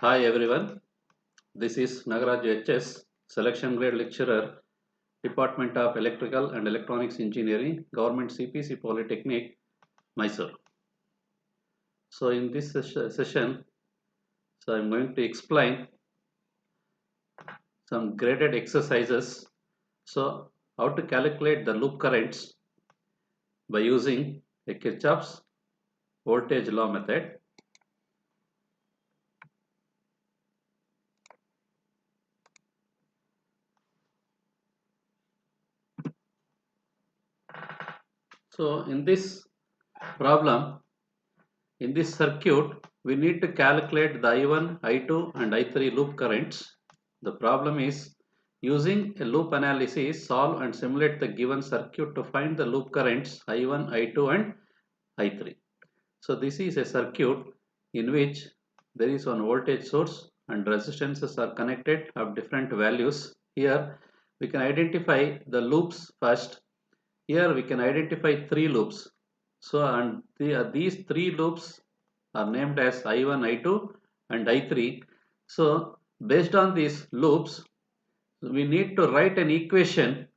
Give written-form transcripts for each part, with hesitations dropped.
Hi everyone, this is Nagaraj HS, Selection Grade Lecturer, Department of Electrical and Electronics Engineering, Government CPC Polytechnic, Mysore. So in this session, I'm going to explain some graded exercises. So how to calculate the loop currents by using a Kirchhoff's voltage law method. So in this problem, in this circuit, we need to calculate the I1, I2 and I3 loop currents. The problem is using a loop analysis, solve and simulate the given circuit to find the loop currents I1, I2 and I3. So this is a circuit in which there is one voltage source and resistances are connected of different values. Here we can identify the loops first. Here we can identify three loops. So and these three loops are named as I1, I2 and I3. So based on these loops, we need to write an equation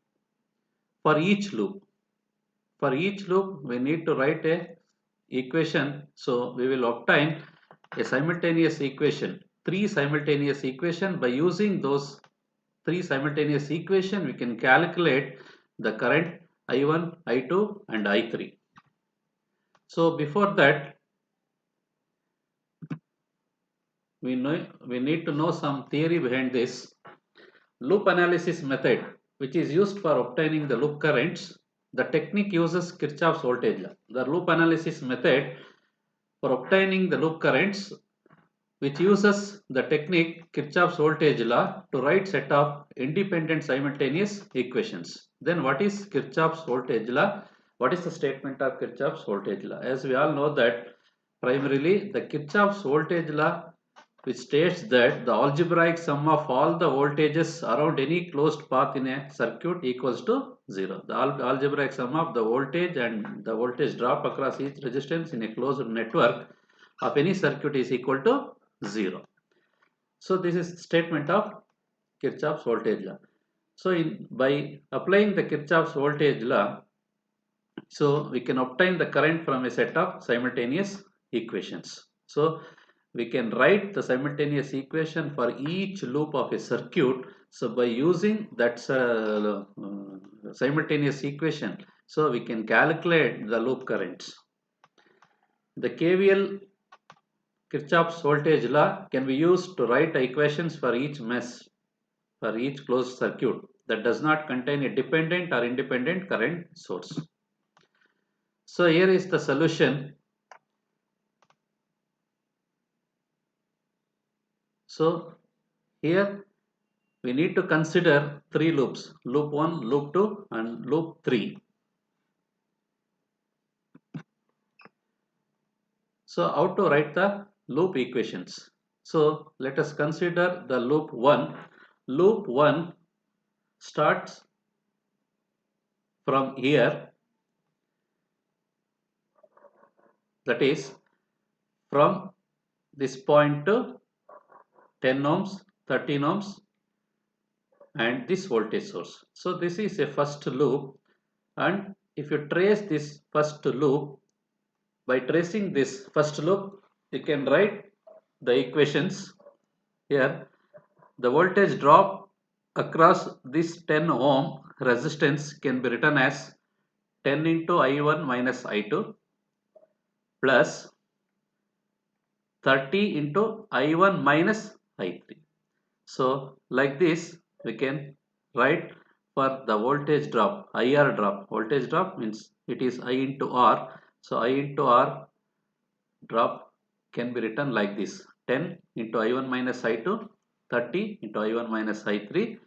for each loop. For each loop, we need to write a equation. So we will obtain a simultaneous equation, three simultaneous equation. By using those three simultaneous equation, we can calculate the current I1, I2 and I3. So before that, we need to know some theory behind this. Loop analysis method, which is used for obtaining the loop currents. The technique uses Kirchhoff's voltage law. The loop analysis method for obtaining the loop currents, which uses the technique Kirchhoff's voltage law to write set of independent simultaneous equations. Then what is Kirchhoff's voltage law? What is the statement of Kirchhoff's voltage law? As we all know that primarily the Kirchhoff's voltage law, which states that the algebraic sum of all the voltages around any closed path in a circuit equals to 0. The algebraic sum of the voltage and the voltage drop across each resistance in a closed network of any circuit is equal to 0. So this is statement of Kirchhoff's voltage law. So by applying the Kirchhoff's voltage law, so we can obtain the current from a set of simultaneous equations. So we can write the simultaneous equation for each loop of a circuit. So by using that simultaneous equation, so we can calculate the loop currents. The KVL, Kirchhoff's voltage law, can be used to write equations for each mesh, for each closed circuit that does not contain a dependent or independent current source. So here is the solution. So here we need to consider three loops, loop 1, loop 2 and loop 3. So how to write the loop equations? So let us consider the loop 1. Loop 1 starts from here, that is from this point to 10 ohms, 13 ohms and this voltage source. So this is a first loop, and if you trace this first loop, by tracing this first loop, you can write the equations here. The voltage drop across this 10 ohm resistance can be written as 10 into I1 minus I2 plus 30 into I1 minus I3. So like this we can write for the voltage drop, IR drop. Voltage drop means it is I into R. So I into R drop can be written like this: 10 into I1 minus I2, 30 into I1 minus I3,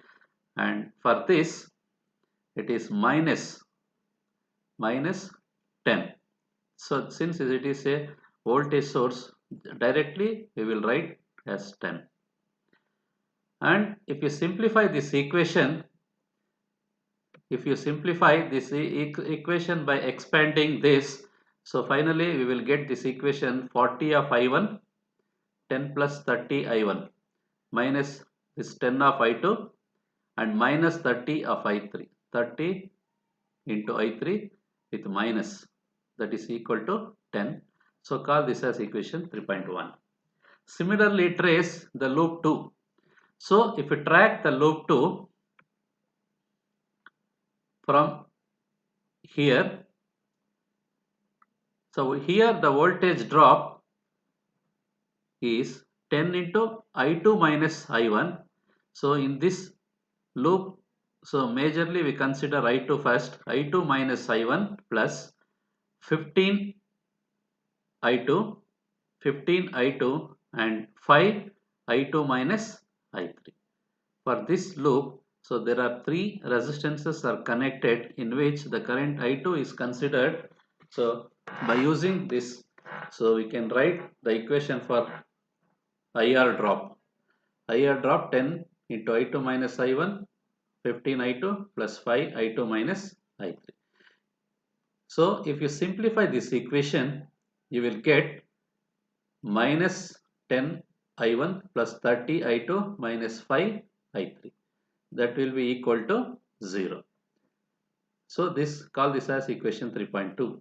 and for this it is minus 10. So since it is a voltage source, directly we will write as 10. And if you simplify this equation, if you simplify this equation by expanding this, so finally we will get this equation 40 of I1 10 plus 30 I1 minus this 10 of I2 and minus 30 of I3. 30 into I3 with minus, that is equal to 10. So call this as equation 3.1. Similarly, trace the loop 2. So if you track the loop 2 from here, so here the voltage drop is 10 into I2 minus I1. So in this loop, so majorly we consider I2 first. I2 minus I1 plus 15 I2, 15 I2 and 5 I2 minus I3. For this loop, so there are three resistances are connected in which the current I2 is considered. So by using this, so we can write the equation for IR drop. IR drop 10 into I2 minus I1, 15 I2 plus 5 I2 minus I3. So if you simplify this equation, you will get minus 10 I1 plus 30 I2 minus 5 I3. That will be equal to 0. So call this as equation 3.2.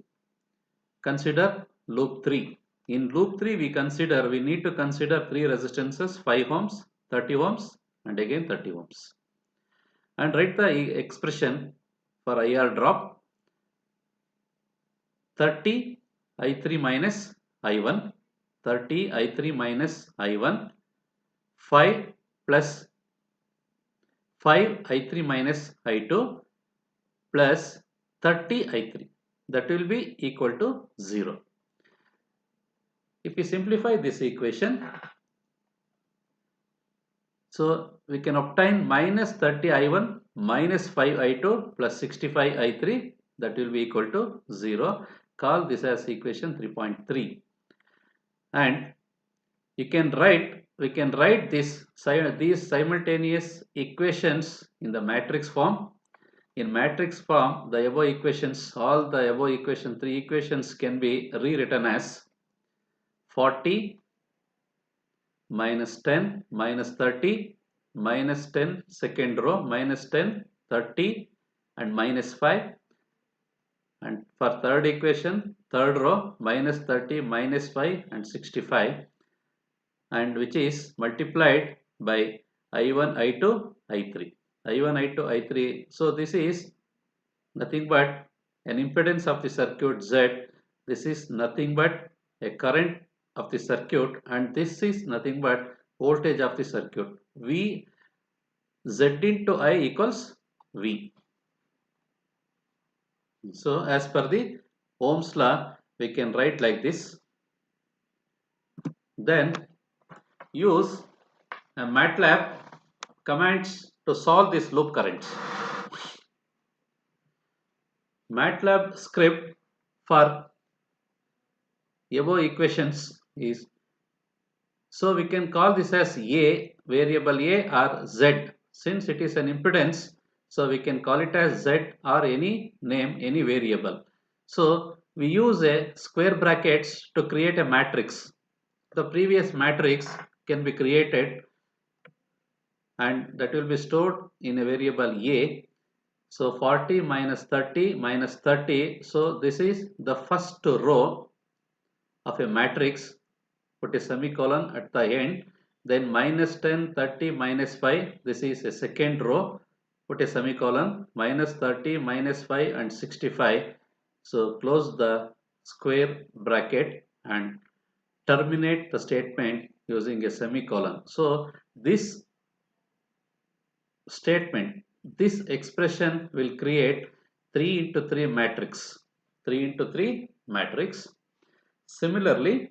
Consider loop 3. In loop 3 we need to consider three resistances, 5 ohms, 30 ohms and again 30 ohms. And write the expression for IR drop. 30 I3 minus I1, 30 I3 minus I1, 5 plus 5 I3 minus I2 plus 30 I3, that will be equal to 0. If we simplify this equation, so we can obtain minus 30 I1 minus 5 I2 plus 65 I3, that will be equal to 0. Call this as equation 3.3. And we can write these simultaneous equations in the matrix form. In matrix form, the above equations, all the above equation, three equations can be rewritten as 40 minus 10 minus 30 minus 10 second row minus 10 30 and minus 5, and for third equation third row minus 30 minus 5 and 65, and which is multiplied by I1 I2 I3 I1 I2 I3. So this is nothing but an impedance of the circuit Z. This is nothing but a current of the circuit, and this is nothing but voltage of the circuit. V Z into I equals V. So as per the Ohm's law, we can write like this. Then use a MATLAB commands to solve this loop currents. MATLAB script for above equations is, so we can call this as A, variable A or Z. Since it is an impedance, so we can call it as Z or any name, any variable. So we use a square brackets to create a matrix. The previous matrix can be created and that will be stored in a variable A. So 40 minus 30 minus 30. So this is the first row of a matrix. Put a semicolon at the end. Then minus 10, 30, minus 5. This is a second row. Put a semicolon. Minus 30, minus 5 and 65. So close the square bracket and terminate the statement using a semicolon. So this statement, this expression will create 3 into 3 matrix. 3 into 3 matrix. Similarly,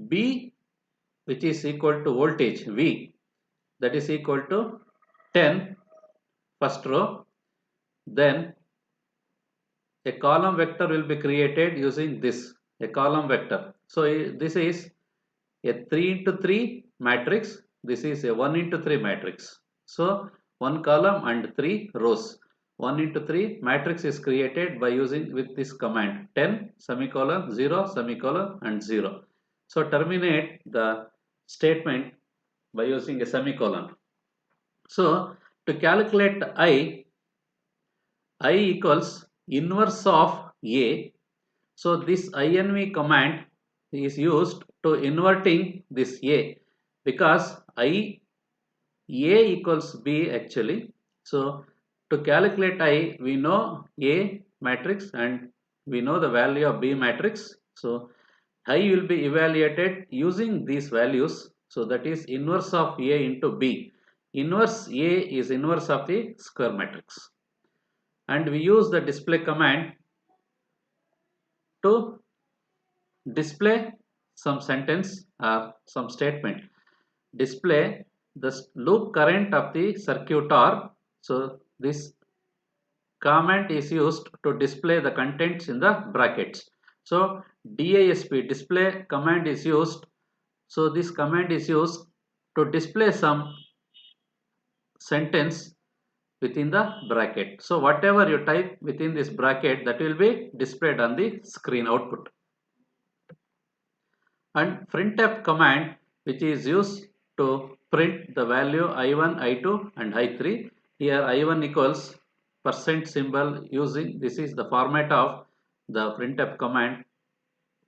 B, which is equal to voltage V, that is equal to 10 first row. Then a column vector will be created using this, a column vector. So this is a 3 into 3 matrix. This is a 1 into 3 matrix. So one column and 3 rows. 1 into 3 matrix is created by using with this command 10 semicolon 0 semicolon and 0. So terminate the statement by using a semicolon. So to calculate I equals inverse of A. So this inv command is used to inverting this A, because A equals B actually. So to calculate I, we know A matrix and we know the value of B matrix. So I will be evaluated using these values. So that is inverse of A into B. Inverse A is inverse of the square matrix. And we use the display command to display some sentence or some statement. Display the loop current of the circuit or. So this comment is used to display the contents in the brackets. So DISP display command is used. So this command is used to display some sentence within the bracket. So whatever you type within this bracket, that will be displayed on the screen output. And printf command, which is used to print the value I1, I2 and I3. Here I1 equals percent symbol using, this is the format of the printf command,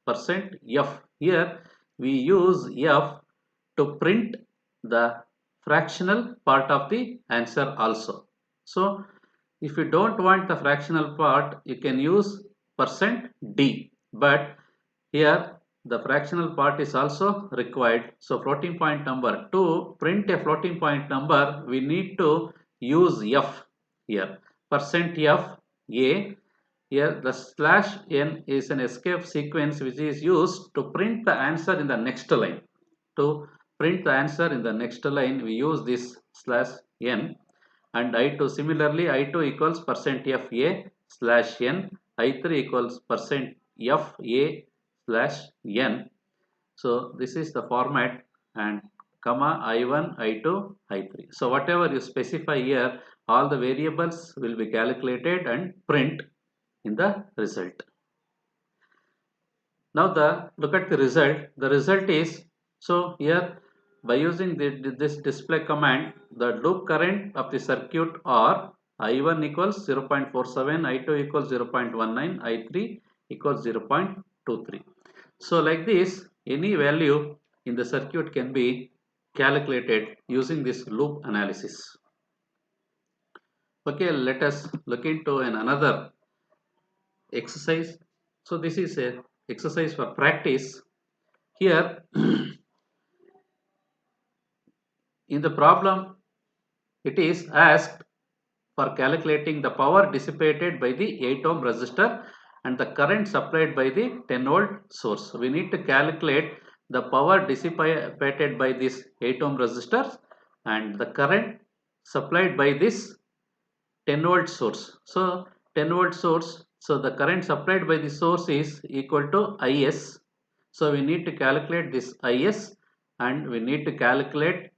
percent f. Here we use f to print the fractional part of the answer also. So if you don't want the fractional part, you can use percent %d, but here the fractional part is also required. So floating point number, to print a floating point number, we need to use f here, percent f a. Here the slash n is an escape sequence which is used to print the answer in the next line. To print the answer in the next line, we use this slash n. And I2, similarly I2 equals percent f a slash n, I3 equals percent f a slash n. So this is the format, and comma I1, I2, I3. So whatever you specify here, all the variables will be calculated and print in the result. Now look at the result. The result is, so here by using this display command, the loop current of the circuit are I1 equals 0.47, I2 equals 0.19, I3 equals 0.23. So like this, any value in the circuit can be calculated using this loop analysis. Okay, let us look into another exercise. So this is a exercise for practice. Here in the problem, it is asked for calculating the power dissipated by the 8 ohm resistor and the current supplied by the 10 volt source. So we need to calculate the power dissipated by this 8 ohm resistor and the current supplied by this 10 volt source. So 10 volt source, so the current supplied by the source is equal to Is. So we need to calculate this Is and we need to calculate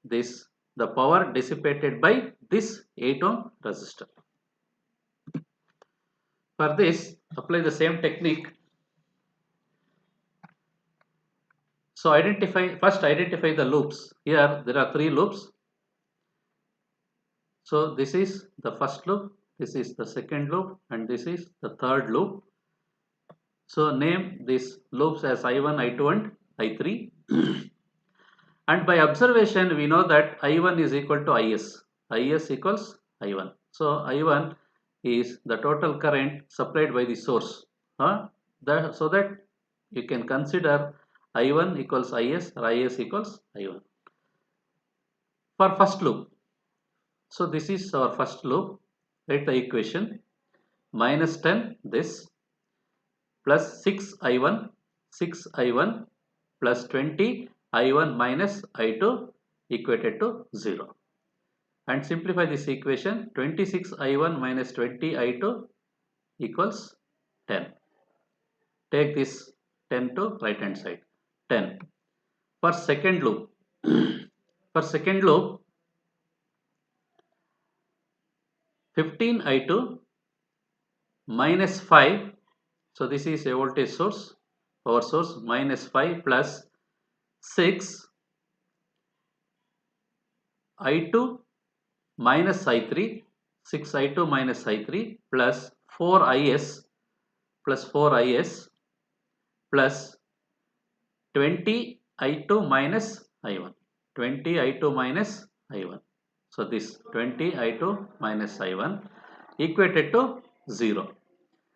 this, the power dissipated by this 8 ohm resistor. For this, apply the same technique. So first identify the loops. Here there are 3 loops. So this is the first loop, this is the second loop, and this is the third loop. So name these loops as I1, I2 and I3. And by observation, we know that I1 is equal to Is. Is equals I1. So I1 is the total current supplied by the source. So that you can consider I1 equals Is or Is equals I1. For first loop, so this is our first loop. Write the equation, minus 10 this, plus 6I1 plus 20 I1 minus I2 equated to 0. And simplify this equation, 26 I1 minus 20 I2 equals 10. Take this 10 to right hand side, 10. For second loop, for second loop, 15 I2 minus 5. So this is a voltage source. power source minus 5 plus 6 I2 minus I3, 6 I2 minus I3 plus 4 IS plus 4 IS plus 20 I2 minus I1, 20 I2 minus I1. So this 20 I2 minus I1 equated to 0.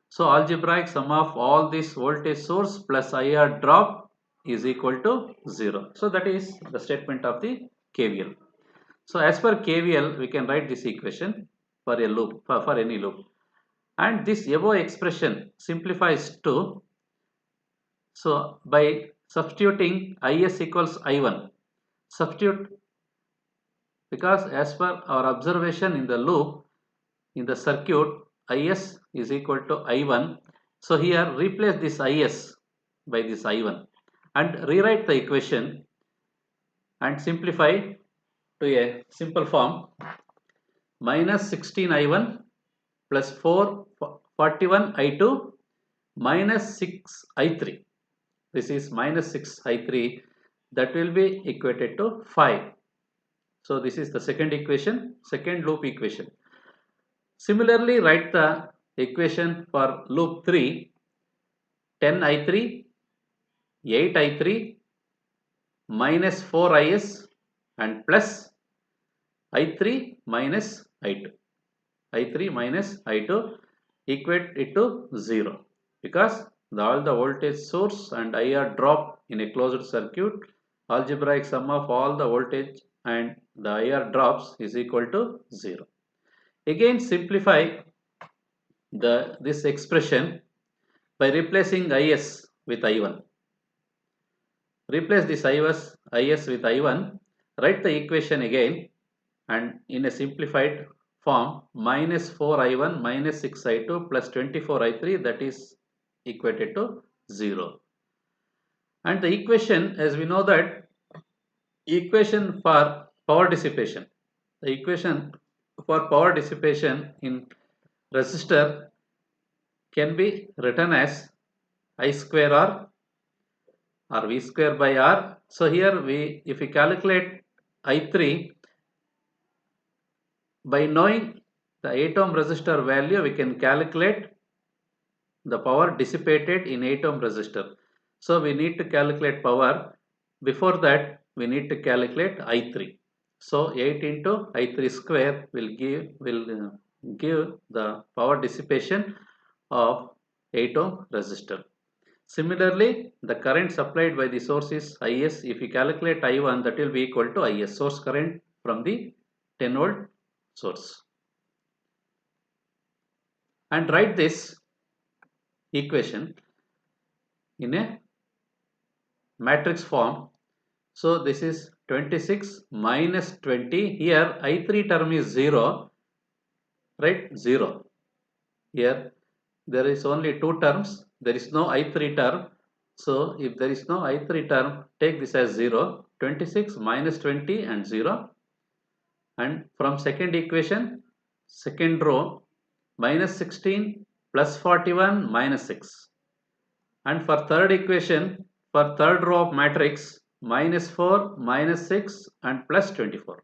So algebraic sum of all this voltage source plus IR drop is equal to 0. So that is the statement of the KVL. So as per KVL, we can write this equation for a loop, for any loop. And this above expression simplifies to, so by substituting Is equals I1, substitute, because as per our observation in the loop, in the circuit, Is is equal to I1. So here replace this Is by this I1 and rewrite the equation and simplify to a simple form. Minus 16 I1 plus 41 I2 minus 6 I3. This is minus 6 I3, that will be equated to 5. So this is the second equation, second loop equation. Similarly, write the equation for loop 3, 10 I3, 8 I3 minus 4 Is and plus I3 minus I2. I3 minus I2 equate it to 0, because all the voltage source and IR drop in a closed circuit, algebraic sum of all the voltage and the IR drops is equal to 0. Again simplify this expression by replacing Is with I1. Replace this Is with I1, write the equation again and in a simplified form, minus 4 I1 minus 6 I2 plus 24 I3, that is equated to 0. And the equation, as we know that equation for power dissipation, the equation for power dissipation in resistor can be written as I square R or V square by R. So here if we calculate I3, by knowing the 8 ohm resistor value, we can calculate the power dissipated in 8 ohm resistor. So we need to calculate power. Before that, we need to calculate I3. So 8 into I3 square will give the power dissipation of 8 ohm resistor. Similarly, the current supplied by the source is Is. If we calculate I1, that will be equal to Is, source current from the 10 volt source. And write this equation in a matrix form. So this is 26 minus 20. Here I3 term is 0, right? 0. Here there is only two terms. There is no I3 term. So if there is no I3 term, take this as 0. 26 minus 20 and 0. And from second equation, second row, minus 16 plus 41 minus 6. And for third equation, for third row of matrix, minus 4 minus 6 and plus 24.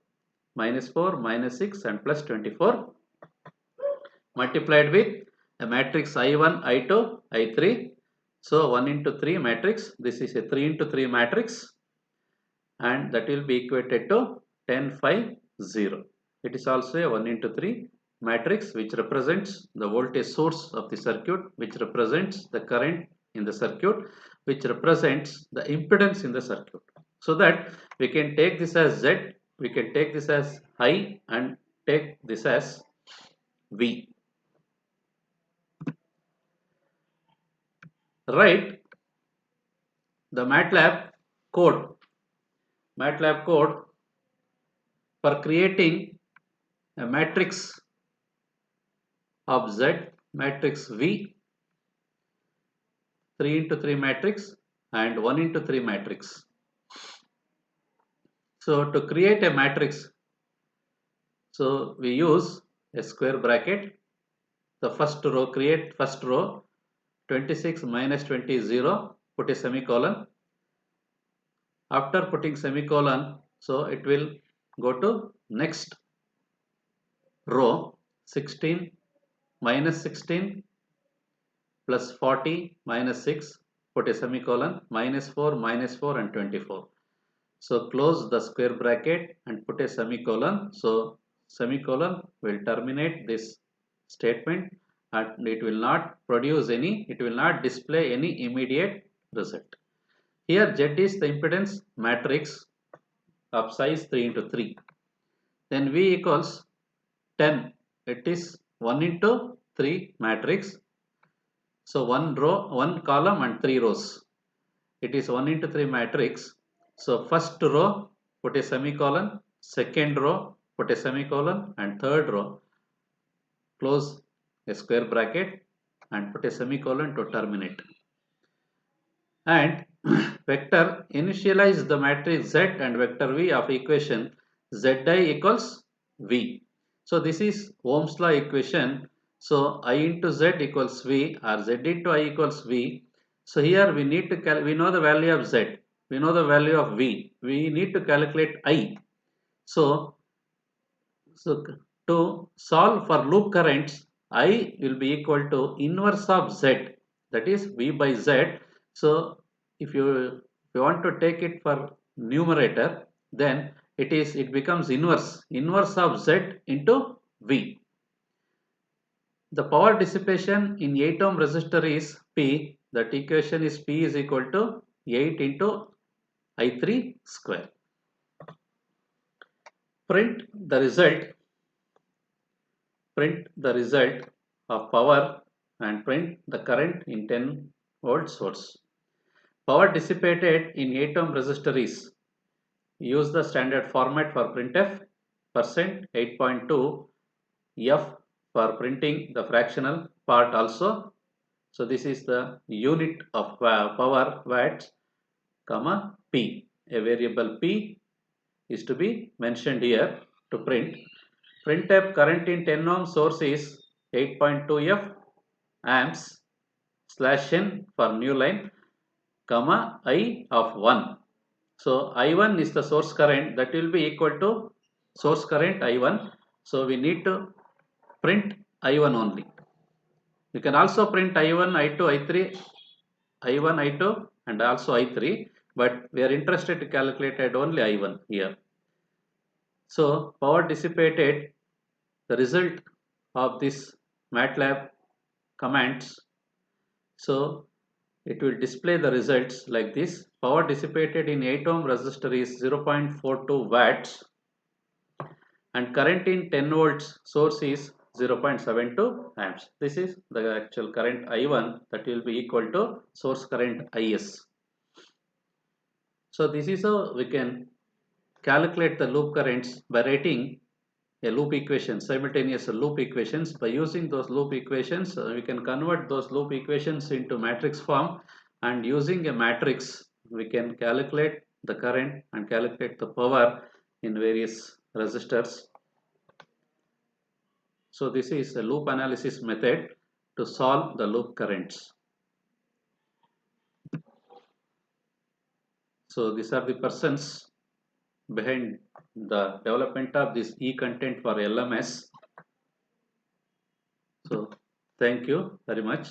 Minus 4 minus 6 and plus 24 multiplied with a matrix I1, I2, I3. So 1 into 3 matrix. This is a 3 into 3 matrix, and that will be equated to 10, 5, 0. It is also a 1 into 3 matrix, which represents the voltage source of the circuit, which represents the current in the circuit, which represents the impedance in the circuit. So that we can take this as Z, we can take this as I, and take this as V. Write the code, MATLAB code for creating a matrix of Z, matrix V, 3 into 3 matrix and 1 into 3 matrix. So to create a matrix, so we use a square bracket. The first row, create first row, 26 minus 20 is 0, put a semicolon. After putting semicolon, so it will go to next row, 16 minus 16 plus 40 minus 6, put a semicolon, minus 4 and 24. So close the square bracket and put a semicolon. So semicolon will terminate this statement and it will not produce any, it will not display any immediate result. Here Z is the impedance matrix of size 3 into 3. Then V equals 10. It is 1 into 3 matrix. So 1 row, 1 column and 3 rows. It is 1 into 3 matrix. So first row put a semicolon, second row put a semicolon, and third row close a square bracket and put a semicolon to terminate. And vector initialize the matrix Z and vector V of equation Zi equals V. So this is Ohm's law equation. So I into Z equals V or Z into I equals V. So here we need to we know the value of Z, we know the value of V, we need to calculate I. So to solve for loop currents, I will be equal to inverse of Z, that is V by Z. So if you want to take it for numerator, then it becomes inverse of Z into V. The power dissipation in 8 ohm resistor is P. That equation is P is equal to 8 into I3 square. Print the result of power and print the current in 10 volt source. Power dissipated in 8 ohm resistor is, use the standard format for printf, percent 8.2 F for printing the fractional part also. So this is the unit of power, watts, comma P. A variable P is to be mentioned here to print. Printf current in 10 ohm source is 8.2 F amps slash n for new line, comma I of 1. So I1 is the source current, that will be equal to source current I1. So we need to print I1 only. You can also print I1, I2, I3, I1, I2 and also I3, but we are interested to calculate at only I1 here. So power dissipated, the result of this MATLAB commands. So it will display the results like this. Power dissipated in 8 ohm resistor is 0.42 watts and current in 10 volts source is 0.72 amps. This is the actual current I1, that will be equal to source current Is. So this is how we can calculate the loop currents by writing a loop equation, simultaneous loop equations. By using those loop equations, we can convert those loop equations into matrix form, and using a matrix we can calculate the current and calculate the power in various resistors. So this is a loop analysis method to solve the loop currents. So these are the persons behind the development of this e-content for LMS. So thank you very much.